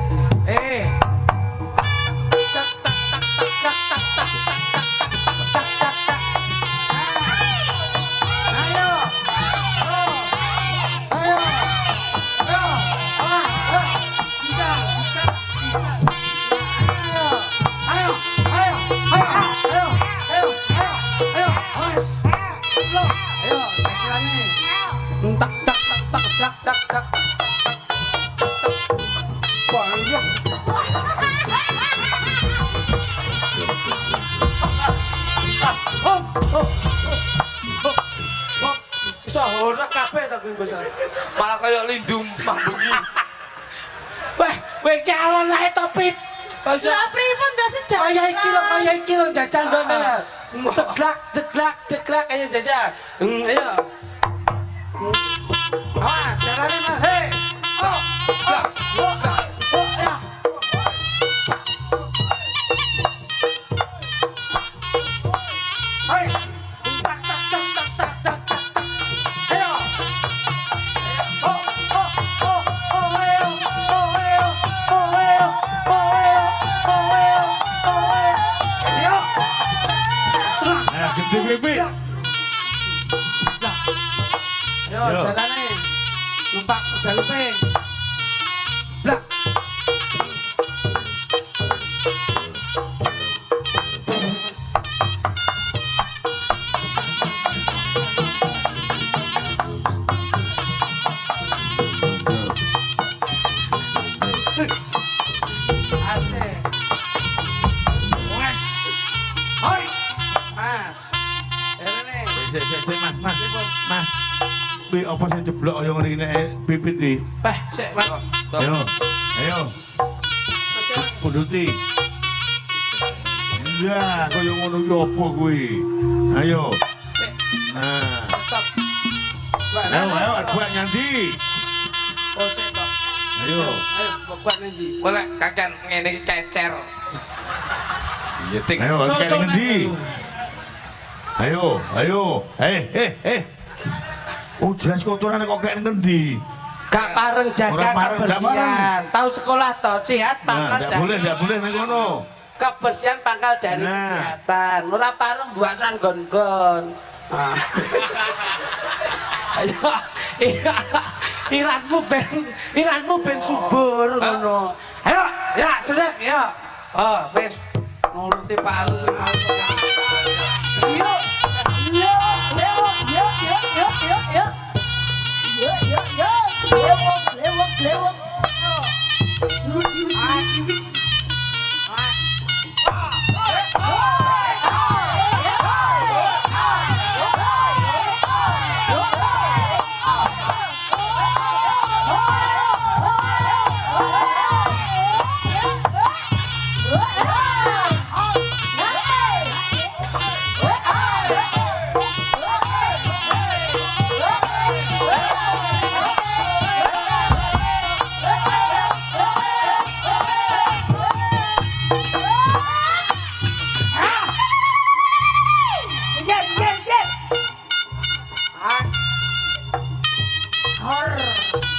Goblok kabeh to kuwi bos. Malah kaya lindung mah bengi. Wah, kowe iki alon lae to Pit. Lah pripun ndak sejak? Kaya iki lho jajal ndone. Deglak ayo jajal. Ayo. Awas, jarane mah. Hei. Oh. Blak, blak. Ya. Hai. Tak. Ayo. Oh, ayo. Ayo. Ayo gede pipi. Yo, Yo. jalane. Numpak jalupe. Blak. Asik. Wes. Hoi. Mas. Rene. Sik Mas. Kuwi apa sing jeblok kaya ngene pipit iki? Beh, sik, Mas. Ayo. Punduti. Ya, kaya ngono ki apa kuwi? Ayo. Nah. Stop. Ayo, buat nyanti. Oh, sik, Pak. Ayo. Ayo, buat nanti. Boleh kakek ngene iki kecer. Iya, Ting. Ayo, kayak ngendi? Ayo. Oh, jelas kotoran kok kayak ngendi? Gak pareng jaga Orang pareng, gak kebersihan. Tahu sekolah toh, sehat Nah, pangkal enggak boleh ning kono. Kebersihan pangkal dari Nah. kesehatan. Ora pareng buat sanggon-gon. Ah. Ayo. Ilanmu ben subur ngono. Ayo, ya, sesek, ya. Oh, wis. Nuruti Pak Alu kuwi mau. Yuk. Lewat.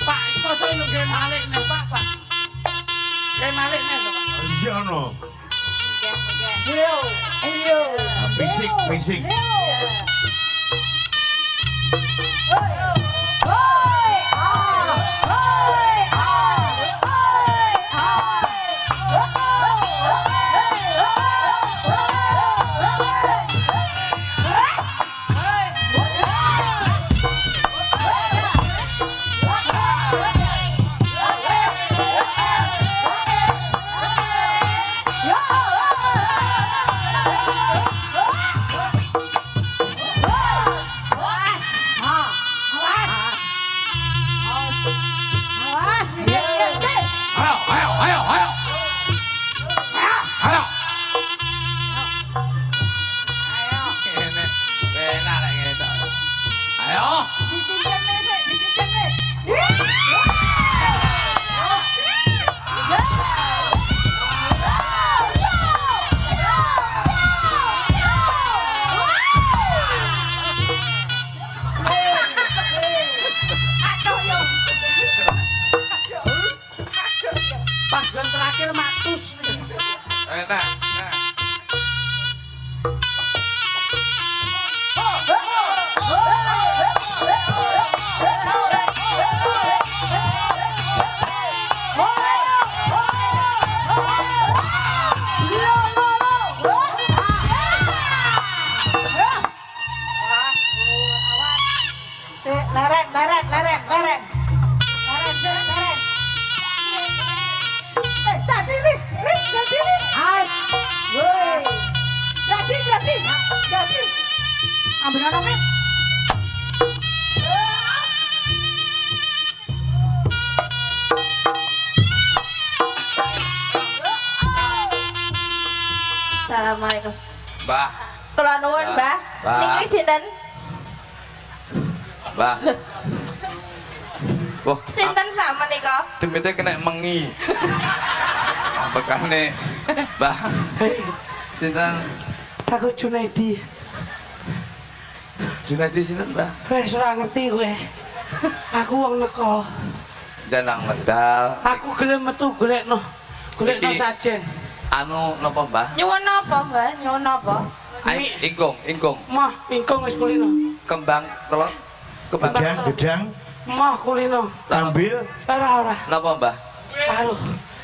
Pak, kosok lu gawe malik nih, Pak. Gawe malik nih, Pak. Iya ono. Ayo. Bisik. Ngene. Enak lek ngene tok. Ayo. Pas bulan terakhir matus. Enak. Leren. Tadi Lis. As. Woi. Jadi. Ambil orang kan? Assalamualaikum. Mbah, Kula nuwun, Mbah. Mbah. Niki sinten? Mbah. Wah, Sinten sama nika? demite kena mengi. Bekane, Mbah. Sinten? Aku Junaidi. Junadi sinten, Mbah? Wes ora ngerti kowe. Aku wong neko. Janang medal. Aku gelem metu golekno. Golekno Iki. sajen. Anu napa, Mbah? Nyuwun apa, Mbah? Nyuwun apa? Ai, ingkung. Mah, ingkung wis kulino. Kembang telur. Kembang. Gedang, Mah kulino. ambil. Ora. Napa, Mbah? Aduh.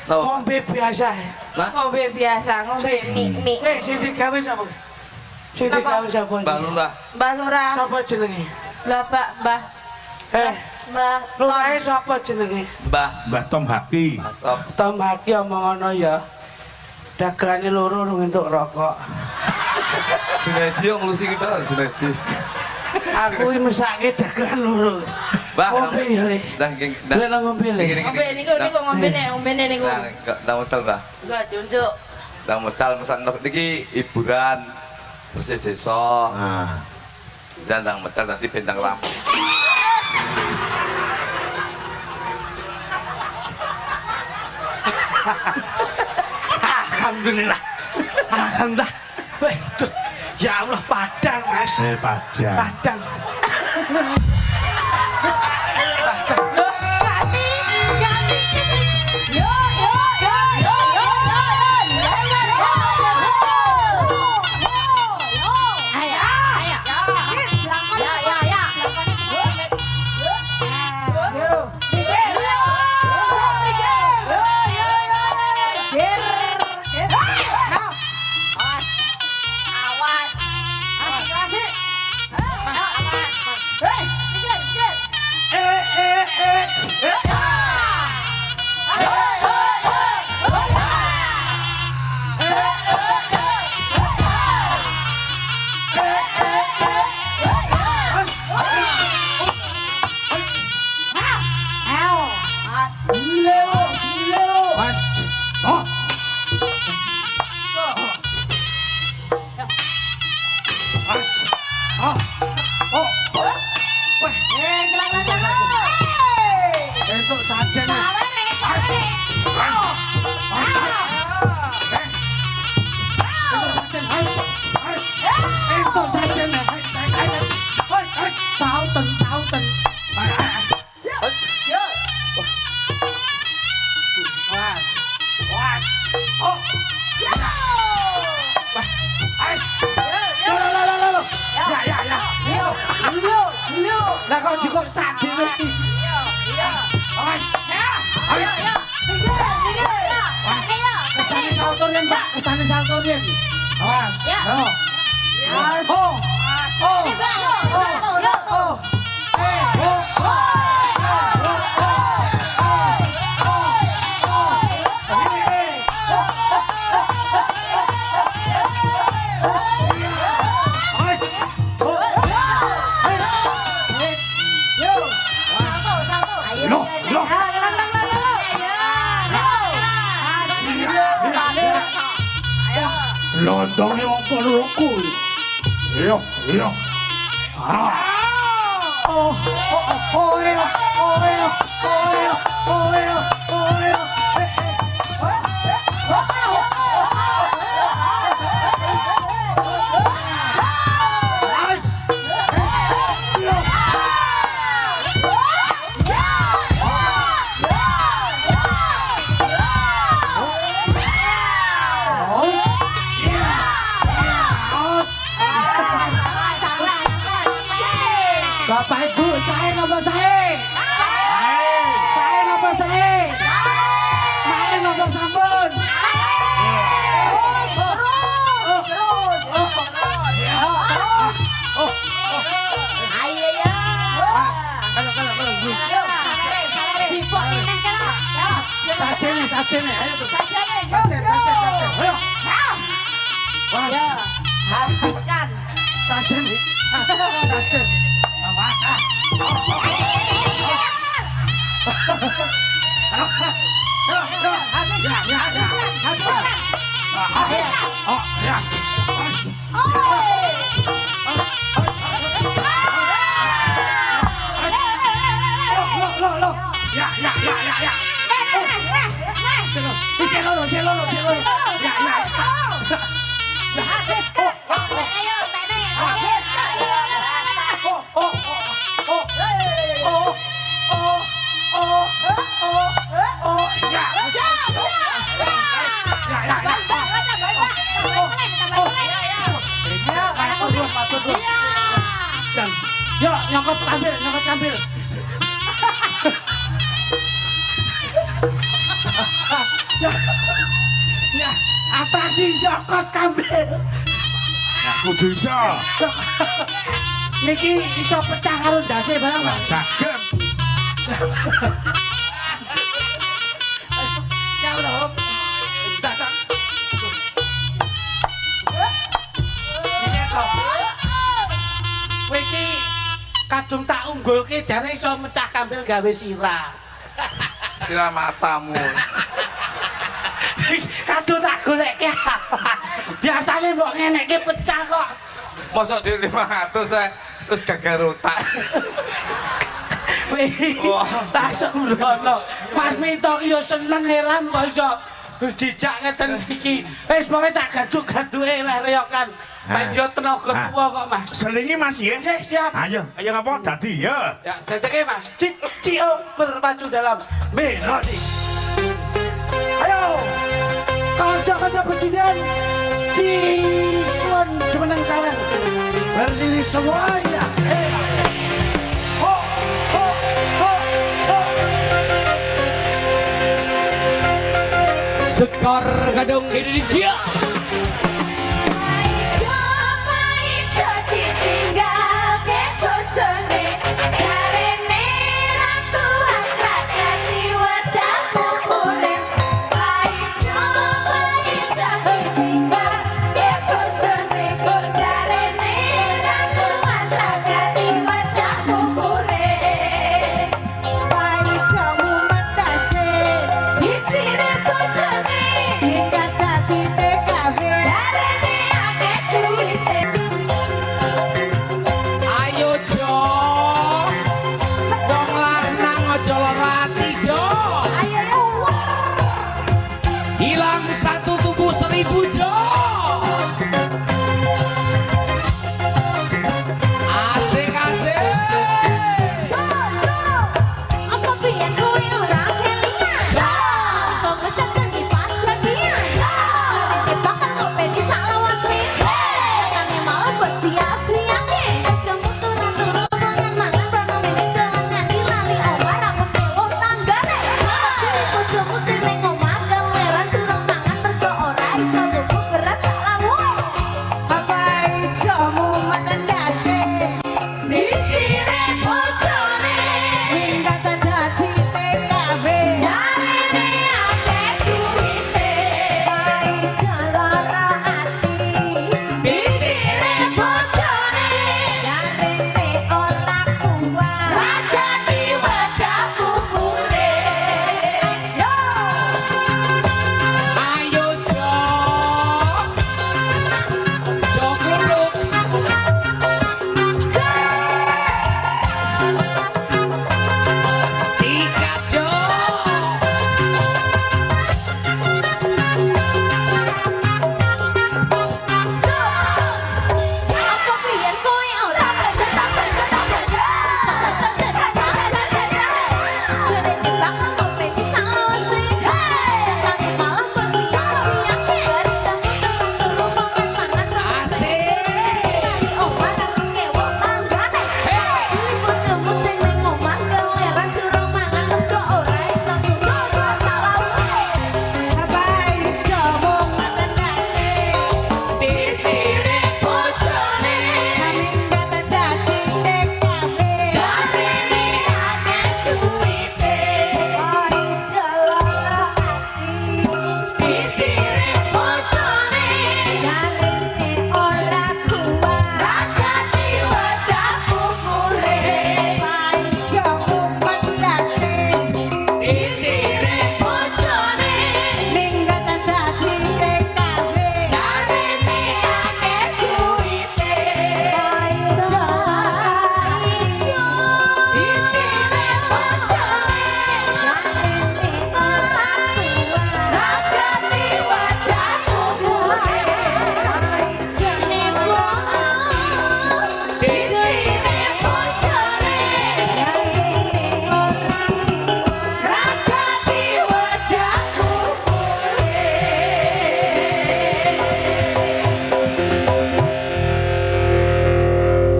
Napa? Ngombe biasa. Nah, Ngombe biasa, ngombe mie. Sing digawe sapa? Sing Napa? digawe sapa? Mbah Lurah. Mbah Lurah. Sapa jenenge? Lah, Pak, Mbah. Mbah Lurahe sapa jenenge? Mbah. Mbah Tom Haki. Stop. Tom Haki omong ngono ya. Dagane loro rung entuk rokok. Junadi yang ngurusi kita, Junadi. Aku iki mesake dagelan loro. Mbah, Ngombe ya, Le. Golek nang ngombe, Le. ngombe niku ngombe niku. Nah, ndang modal, Mbah. Enggak junjuk. Ndang modal pesan niki hiburan bersih desa. Nah, Dan ndang modal nanti bintang lampu. Alhamdulillah. Alhamdulillah. Weh, tuh. Ya Allah, padang, Mas. padang. Padang. Ganti, ganti. Yo, yo, yo, yo, yo, yo, yo, yo. Ayo, ayo. Ya, ya, ya. Awas. Asik, asik. Awas. Hei, pikir, pikir. Mas. Oh. Mas. Oh. Oh. Weh, entuk sajen. Entuk sajen. Sauten, sauten. Was. Was. Oh. Lo. Ya, ya, ya. Lah kok cukup sak dhewe iki. Was. Ayo. Kesane saltoren, Pak. Kesane saltoren. Was. Yo. Oh. Oh. Oh. Lontongnya wong Ponorogo. Iya, iya. Ah. Oh, iya. Bapak Ibu, saya napa saya? Saya napa saya? Saya napa sampun? Sajene, ayo tuh. Sajen. Ayo. Wah, Habiskan. sajen. Sajen. Awas. Ya. lono, cek lono. Ya, ya. Habis kan. Ayo, tene. Habis. Ayo, mana musik? Iya. Yuk, nyokot ambil. Ya, atraksi nyokot kambil. Aku bisa. Niki iso pecah karo ndase barang, Mas. Saged. Ya Allah. Dadak. Kowe iki kadung tak unggulke jane iso mecah kambil gawe sirah. Sirah matamu. Kadung tak golekke. Biasane mbok ngenekke pecah kok. Mosok di 500 saya terus gagal otak. Wih, Wah. tak sembrono. Mas Minto yo seneng heran kok iso dijak ngeten iki. Wis pokoke sak gaduk-gaduke lek reyokan. Mas yo tenaga tuwa kok, Mas. Selingi Mas ya. Oke, siap. Ayo ngapa dadi ya. Ya, dadeke Mas. Cio bermaju dalam melodi. Ayo. Kanca-kanca presiden di Suan Jumeneng Jalan. Berdiri semuanya. Ho, ho, ho, ho. Sekar Gadung Indonesia. Maijo ditinggal ke bojone